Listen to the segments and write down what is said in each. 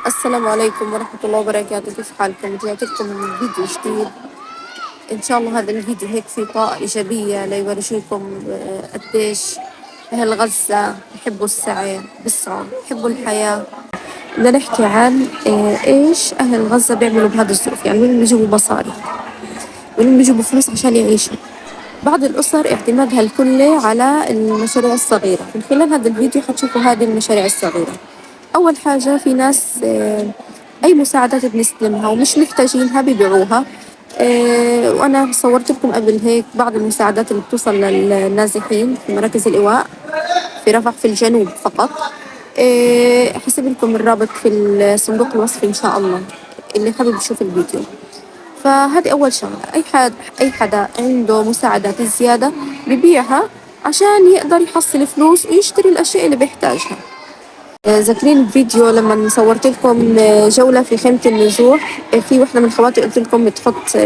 السلام عليكم ورحمة الله وبركاته، كيف حالكم؟ رجعت لكم من فيديو جديد. إن شاء الله هذا الفيديو هيك فيه طاقة إيجابية ليورجيكم قديش أهل غزة بحبوا السعي، بيسعوا بحبوا الحياة. بدنا نحكي عن إيش أهل غزة بيعملوا بهذه الظروف، يعني وين بيجيبوا مصاري، وين بيجيبوا فلوس عشان يعيشوا. بعض الأسر اعتمادها الكلي على المشاريع الصغيرة. من خلال هذا الفيديو حتشوفوا هذه المشاريع الصغيرة. أول حاجة في ناس أي مساعدات بنستلمها ومش محتاجينها ببيعوها. وأنا صورت لكم قبل هيك بعض المساعدات اللي بتوصل للنازحين في مراكز الإيواء في رفح في الجنوب فقط. حسب لكم الرابط في صندوق الوصف إن شاء الله اللي حابب يشوف الفيديو. فهذه أول شغلة، أي حدا عنده مساعدات زيادة ببيعها عشان يقدر يحصل فلوس ويشتري الأشياء اللي بيحتاجها. ذاكرين الفيديو لما صورت لكم جولة في خيمة النزوح، في وحدة من خواتي قلت لكم بتحط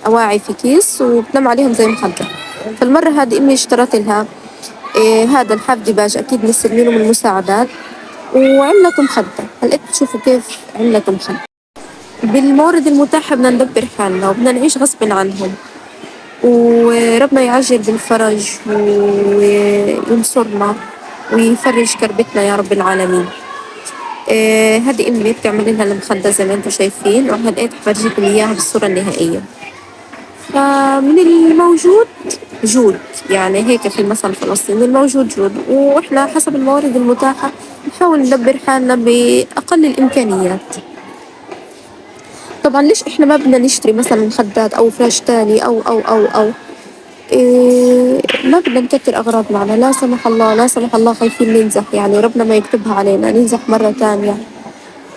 أواعي في كيس وبتنام عليهم زي مخدة. فالمرة هذه أمي اشترت لها هذا الحاف ديباج، أكيد مستلمينه من المساعدات، وعملته مخدة. هلقيت تشوفوا كيف عملته مخدة. بالموارد المتاحة بدنا ندبر حالنا وبدنا نعيش غصب عنهم، وربنا يعجل بالفرج وينصرنا ويفرج كربتنا يا رب العالمين. هذه أمي بتعمل لنا المخدة زي ما انتم شايفين، وهلقيت بفرجيكم إياها بالصورة النهائية. فمن الموجود جود، يعني هيك في المثل الفلسطيني، الموجود جود، وإحنا حسب الموارد المتاحة نحاول ندبر حالنا بأقل الإمكانيات. طبعا ليش إحنا ما بدنا نشتري مثلا مخدات أو فراش تاني أو ما بدنا نكتر أغراض معنا، لا سمح الله لا سمح الله خايفين ننزح، يعني ربنا ما يكتبها علينا ننزح مرة تانية،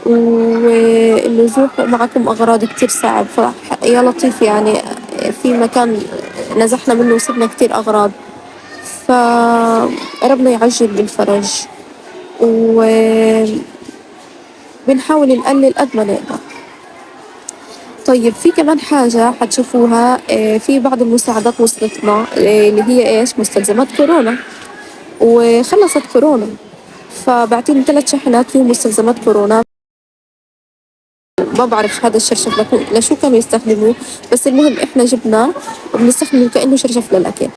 والنزوح معكم أغراض كتير صعب. يا لطيف يعني في مكان نزحنا منه وسبنا كتير أغراض، فربنا يعجل بالفرج، وبنحاول نقلل قد ما نقدر. طيب في كمان حاجة حتشوفوها، في بعض المساعدات وصلتنا اللي هي إيش مستلزمات كورونا، وخلصت كورونا فبعتين 3 شحنات فيهم مستلزمات كورونا. ما بعرف هذا الشرشف لشو كانوا يستخدموه، بس المهم إحنا جبناه وبنستخدمه كأنه شرشف للأكل.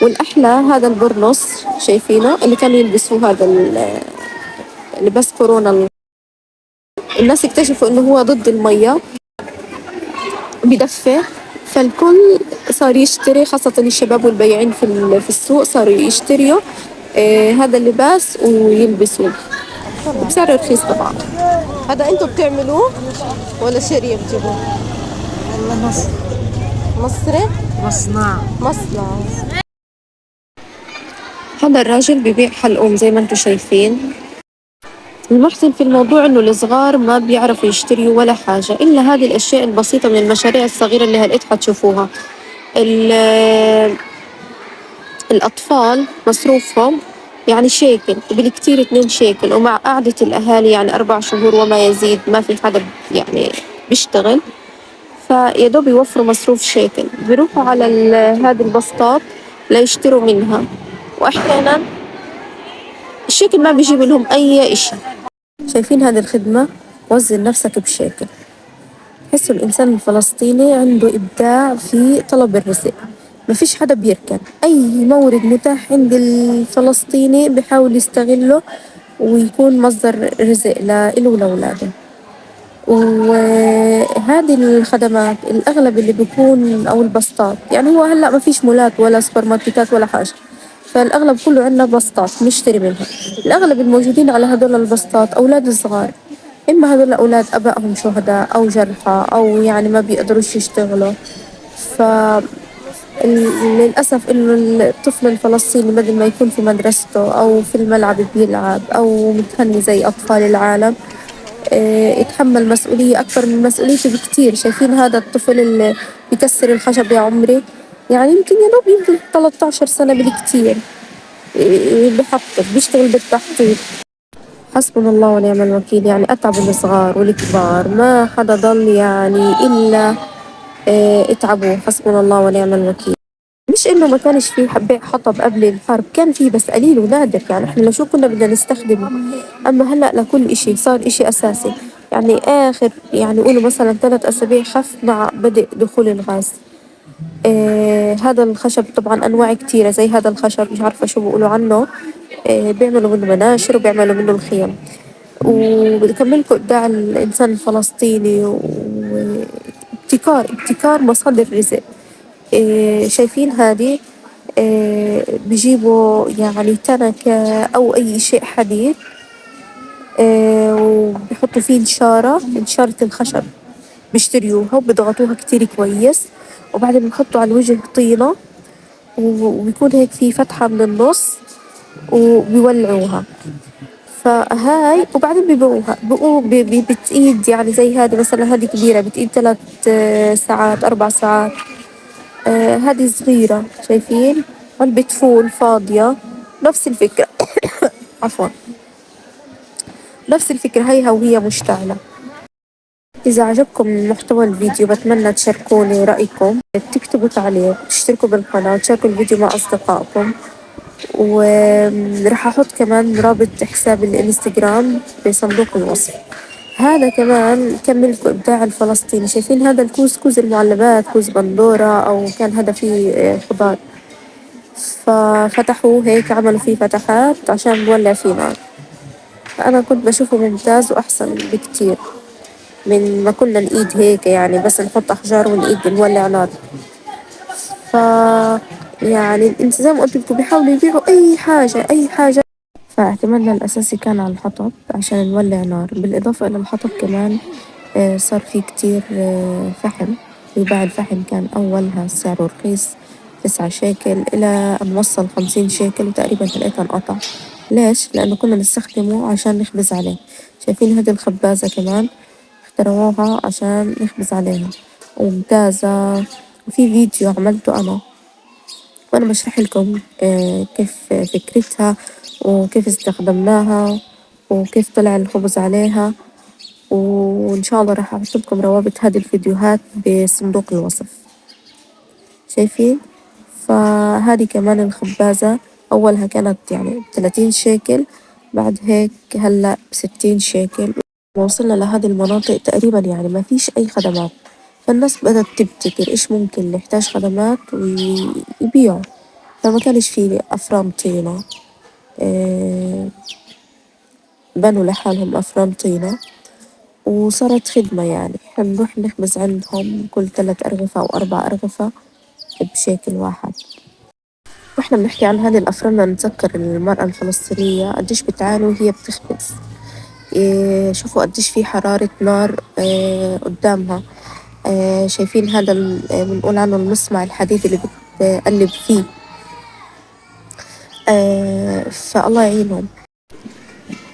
والأحلى هذا البرنص شايفينه اللي كانوا يلبسوه، هذا لباس كورونا. الناس اكتشفوا إنه هو ضد المية، بدفي، فالكل صار يشتري، خاصة الشباب والبياعين في السوق صاروا يشتريوا هذا اللباس ويلبسوه بسعر رخيص طبعا. هذا انتوا بتعملوه ولا شارية بتجيبوه؟ والله مصر مصري؟ مصنع. هذا الراجل ببيع حلقوم زي ما انتوا شايفين. المحزن في الموضوع انه الصغار ما بيعرفوا يشتروا ولا حاجة الا هذه الاشياء البسيطة من المشاريع الصغيرة اللي هلقيت حتشوفوها. الأطفال مصروفهم يعني شيكل وبالكتير 2 شيكل، ومع قعدة الأهالي يعني 4 شهور وما يزيد، ما في حدا يعني بيشتغل، فيدوب يوفروا مصروف شيكل، بيروحوا على هذه البسطات ليشتروا منها، وأحيانا الشيكل ما بيجيب لهم أي إشي. شايفين هذه الخدمة؟ وزن نفسك بشيكل. تحسوا الإنسان الفلسطيني عنده إبداع في طلب الرزق، ما فيش حدا بيركن، أي مورد متاح عند الفلسطيني بحاول يستغله ويكون مصدر رزق له ولأولاده. وهذه الخدمات الأغلب اللي بيكون أو البسطات، يعني هو هلأ ما فيش مولات ولا سوبر ماركتات ولا حاجة، فالأغلب كله عنا بسطات نشتري منها. الأغلب الموجودين على هدول البسطات أولاد صغار، إما هدول أولاد أبائهم شهداء أو جرحى أو يعني ما بيقدروش يشتغلوا. للأسف إنه الطفل الفلسطيني بدل ما يكون في مدرسته أو في الملعب بيلعب أو متهني زي أطفال العالم، يتحمل مسؤولية أكبر من مسؤوليته بكتير. شايفين هذا الطفل اللي بيكسر الخشب يا عمري، يعني يمكن يا دوب يمكن 13 سنة بالكتير، بحطب بيشتغل بالتحطيب. حسبنا الله ونعم الوكيل، يعني أتعب الصغار والكبار، ما حدا ضل يعني إلا اتعبوا. حسبنا الله ونعم الوكيل. مش مش إنه ما كانش في بيع حطب قبل الحرب، كان في بس قليل ونادر، يعني إحنا لشو كنا بدنا نستخدمه. أما هلأ لكل إشي صار إشي أساسي. يعني آخر يعني قولوا مثلا 3 أسابيع خف مع بدء دخول الغاز. هذا الخشب طبعا أنواع كتيرة، زي هذا الخشب مش عارفة شو بيقولوا عنه. بيعملوا منه مناشر وبيعملوا منه الخيم. وبكملكوا إبداع الإنسان الفلسطيني ابتكار مصادر رزق. شايفين هذه. بيجيبوا يعني تنكة أو أي شيء حديد. وبيحطوا فيه نشارة الخشب، بيشتريوها وبيضغطوها كتير كويس، وبعدين بحطوا على الوجه طينة، وبيكون هيك في فتحة من النص، وبيولعوها. فهاي وبعدين بيبيعوها، بتقيد يعني زي هذه مثلا، هذه كبيرة بتقيد 3 ساعات 4 ساعات. هذه صغيرة شايفين، علبة فول فاضية، نفس الفكرة. عفوا، نفس الفكرة هيها وهي مشتعلة. إذا عجبكم محتوى الفيديو بتمنى تشاركوني رأيكم، تكتبوا تعليق، تشتركوا بالقناة، تشاركوا الفيديو مع أصدقائكم. وراح أحط كمان رابط حساب الإنستغرام بصندوق الوصف. هذا كمان كملكوا إبداع الفلسطيني. شايفين هذا الكوز المعلبات، كوز بندورة، أو كان هذا فيه خضار، ففتحوه هيك عملوا فيه فتحات عشان نولع فيه نار. فأنا كنت بشوفه ممتاز وأحسن بكتير من ما كنا نقيد هيك، يعني بس نحط أحجار ونقيد نولع نار. ف يعني انت زي ما قلت لكم بيحاولوا يبيعوا أي حاجة. فاعتمادنا الأساسي كان على الحطب عشان نولع نار. بالإضافة إلى الحطب كمان صار في كتير فحم. ويباع الفحم كان أولها سعره رخيص 9 شيكل إلى أن وصل 50 شيكل، وتقريبا لقيتها انقطع. ليش؟ لأنه كنا نستخدمه عشان نخبز عليه. شايفين هذه الخبازة كمان اخترعوها عشان نخبز عليها، وممتازة. وفي فيديو عملته أنا وأنا بشرح لكم كيف فكرتها وكيف استخدمناها وكيف طلع الخبز عليها. وإن شاء الله راح أحط لكم روابط هذه الفيديوهات بصندوق الوصف. شايفين؟ فهذه كمان الخبازة أولها كانت يعني 30 شيكل، بعد هيك هلأ ب60 شيكل. وصلنا لهذه المناطق تقريبا يعني ما فيش أي خدمات، فالناس بدأت تبتكر إيش ممكن نحتاج خدمات ويبيعوا. فما كانش في أفران طينة. بنوا لحالهم أفران طينة، وصارت خدمة، يعني إحنا بنروح نخبز عندهم كل 3 أرغفة أو 4 أرغفة بشيكل واحد. وإحنا بنحكي عن هذه الأفران بدنا نتذكر المرأة الفلسطينية قديش بتعاني وهي بتخبز. شوفوا قديش في حرارة نار قدامها. شايفين هذا بنقول عنه المصنع الحديد اللي بتقلب فيه. فالله يعينهم.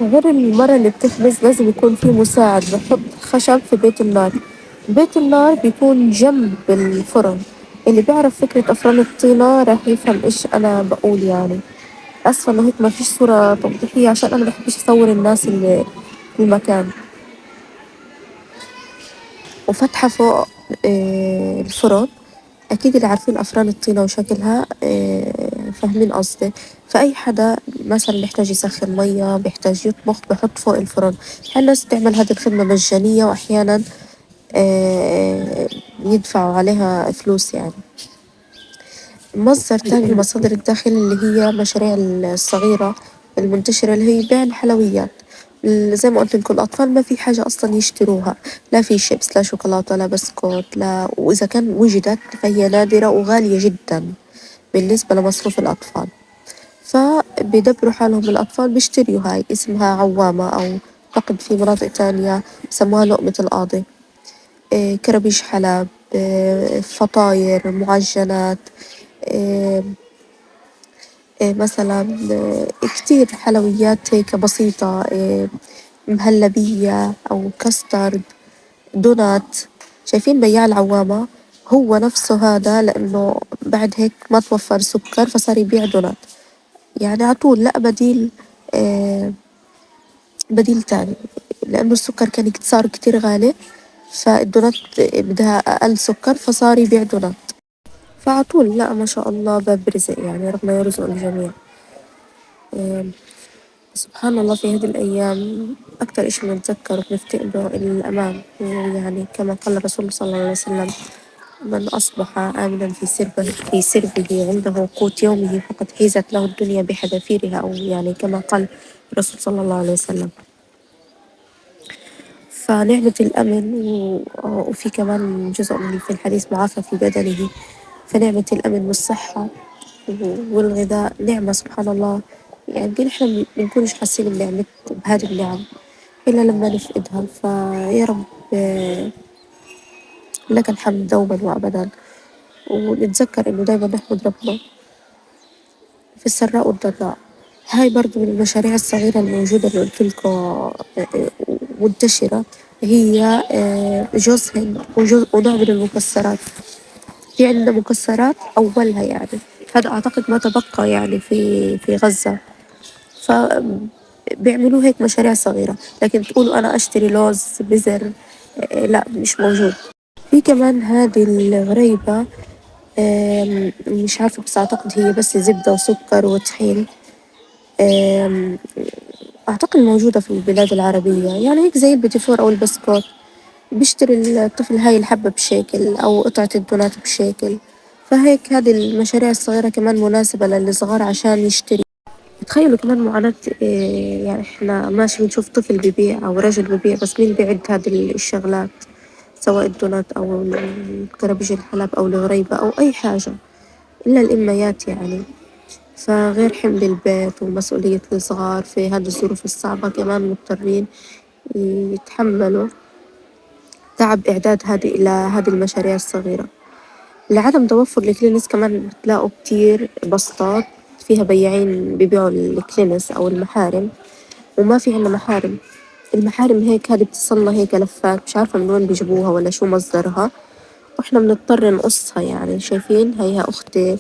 غير المرة اللي بتخبز لازم يكون في مساعد بحط خشب في بيت النار. بيت النار بيكون جنب الفرن. اللي بيعرف فكرة أفران الطينة راح يفهم إيش أنا بقول يعني. أسفة إنه هيك ما فيش صورة توضيحية عشان أنا بحبش أصور الناس اللي في المكان. وفتحة فوق الفرن. أكيد اللي عارفين أفران الطينة وشكلها فاهمين قصدي. فأي حدا مثلا بيحتاج يسخن مية، بيحتاج يطبخ، بحط فوق الفرن. الناس تعمل هذه الخدمة مجانية، وأحيانا يدفعوا عليها فلوس يعني. مصدر تاني من مصادر الدخل اللي هي مشاريع الصغيرة المنتشرة اللي هي بيع الحلويات. زي ما قلت لكم الأطفال ما في حاجة أصلا يشتروها، لا في شيبس لا شوكولاتة لا بسكوت لا، وإذا كان وجدت فهي نادرة وغالية جدا بالنسبة لمصروف الأطفال. فبيدبروا حالهم الأطفال بيشتروا هاي اسمها عوامة، أو أعتقد في مناطق تانية بسموها لقمة القاضي. كرابيش حلب، فطاير، معجنات، آه، مثلا كتير حلويات هيك بسيطة، مهلبية أو كاسترد، دونات. شايفين بياع العوامة هو نفسه هذا، لأنه بعد هيك ما توفر سكر فصار يبيع دونات. يعني عطول لأ بديل، بديل تاني، لأنه السكر كان صار كتير غالي، فالدونات بدها أقل سكر فصار يبيع دونات. فعطول لا ما شاء الله باب رزق يعني ربنا يرزق الجميع. آم، سبحان الله في هذه الأيام أكتر إشي بنتذكر وبنفتقده الأمان، ويعني كما قال الرسول صلى الله عليه وسلم: من أصبح آمنا في سربه عنده قوت يومه فقد حيزت له الدنيا بحذافيرها، أو يعني كما قال الرسول صلى الله عليه وسلم. فنعمة الأمن وفي كمان جزء من في الحديث معافى في بدنه، فنعمة الأمن والصحة والغذاء نعمة سبحان الله. يعني يمكن إحنا بنكونش حاسين بهذه النعم إلا لما نفقدها. فيا رب لك الحمد دوما وأبدا، ونتذكر إنه دايما نحمد ربنا في السراء والضراء. هاي برضو من المشاريع الصغيرة الموجودة اللي قلت لكم منتشرة، هي جوز هند ونوع من المكسرات. في عندنا مكسرات أولها يعني، هذا أعتقد ما تبقى يعني في غزة، فبيعملوا هيك مشاريع صغيرة. لكن تقولوا أنا أشتري لوز بزر، لا مش موجود. في كمان هذه الغريبة، مش عارفة بس أعتقد هي بس زبدة وسكر وطحين. آم، أعتقد موجودة في البلاد العربية، يعني هيك زي البيتي فور أو البسكوت. بيشتري الطفل هاي الحبة بشيكل أو قطعة الدونات بشيكل. فهيك هذه المشاريع الصغيرة كمان مناسبة للصغار عشان يشتري. تخيلوا كمان معاناة، يعني إحنا ماشي بنشوف طفل ببيع أو رجل ببيع، بس مين بيعد هذه الشغلات، سواء الدونات أو الكرابيج الحلاب أو الغريبة أو أي حاجة، إلا الأميات يعني. فغير حمل البيت ومسؤولية الصغار في هذه الظروف الصعبة كمان مضطرين يتحملوا تعب إعداد هذه المشاريع الصغيرة. لعدم توفر الكلينس كمان بتلاقوا كتير بسطات فيها بياعين بيبيعوا الكلينس أو المحارم، وما في عنا محارم. المحارم هيك هذه بتصلها هيك لفات، مش عارفة من وين بيجيبوها ولا شو مصدرها، وإحنا بنضطر نقصها. يعني شايفين هيها أختي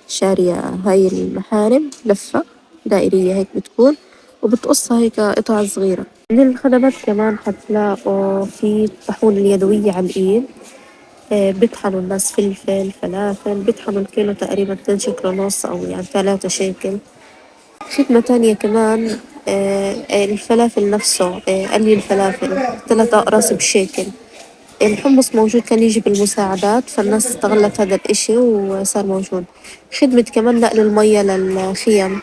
شارية هاي المحارم لفة دائرية هيك بتكون، وبتقصها هيك قطع صغيرة. من الخدمات كمان حتلاقوا في الطاحون اليدوية على الإيد، بيطحنوا الناس فلفل فلافل، بيطحنوا الكيلو تقريبا 2 شيكل ونص أو يعني 3 شيكل. خدمة تانية كمان، الفلافل نفسه، قلي الفلافل 3 أقراص بشيكل. الحمص موجود كان يجي بالمساعدات، فالناس استغلت هذا الإشي وصار موجود. خدمة كمان نقل المية للخيم،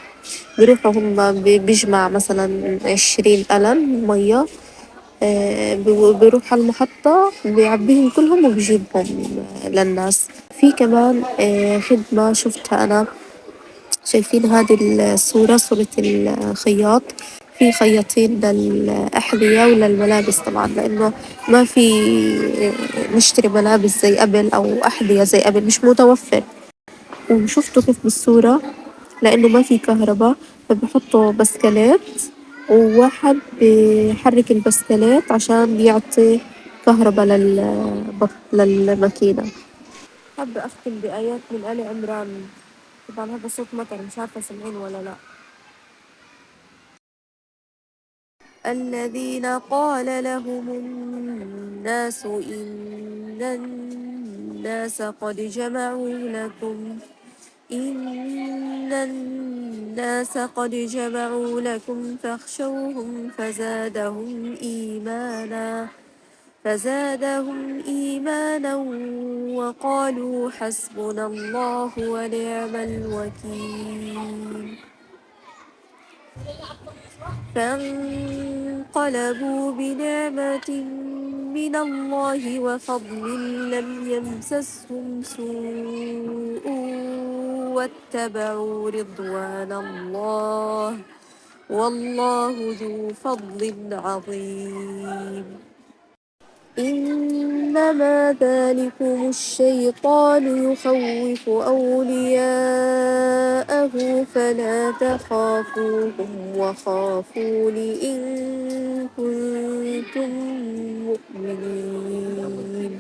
بيروحوا هم بيجمع مثلا 20 قلم مية، بيروح على المحطة بيعبيهم كلهم وبيجيبهم للناس. في كمان خدمة شفتها أنا، شايفين هذه الصورة، صورة الخياط. في خياطين للأحذية وللملابس طبعا، لأنه ما في نشتري ملابس زي قبل أو أحذية زي قبل، مش متوفر. وشفتوا كيف بالصورة، لأنه ما في كهرباء فبحطوا بسكليت، وواحد بيحرك البسكليت عشان يعطي كهرباء للماكينة. حابة أختم بآيات من آل عمران. طبعا هذا صوت مطر، مش عارفة سامعين ولا لأ. الذين قال لهم الناس إن الناس قد جمعوا لكم فاخشوهم فزادهم إيمانا وقالوا حسبنا الله ونعم الوكيل. فانقلبوا بنعمة من الله وفضل لم يمسسهم سوء واتبعوا رضوان الله والله ذو فضل عظيم. إنما ذلكم الشيطان يخوف أولياءه فلا تخافوهم وخافون إن كنتم مؤمنين.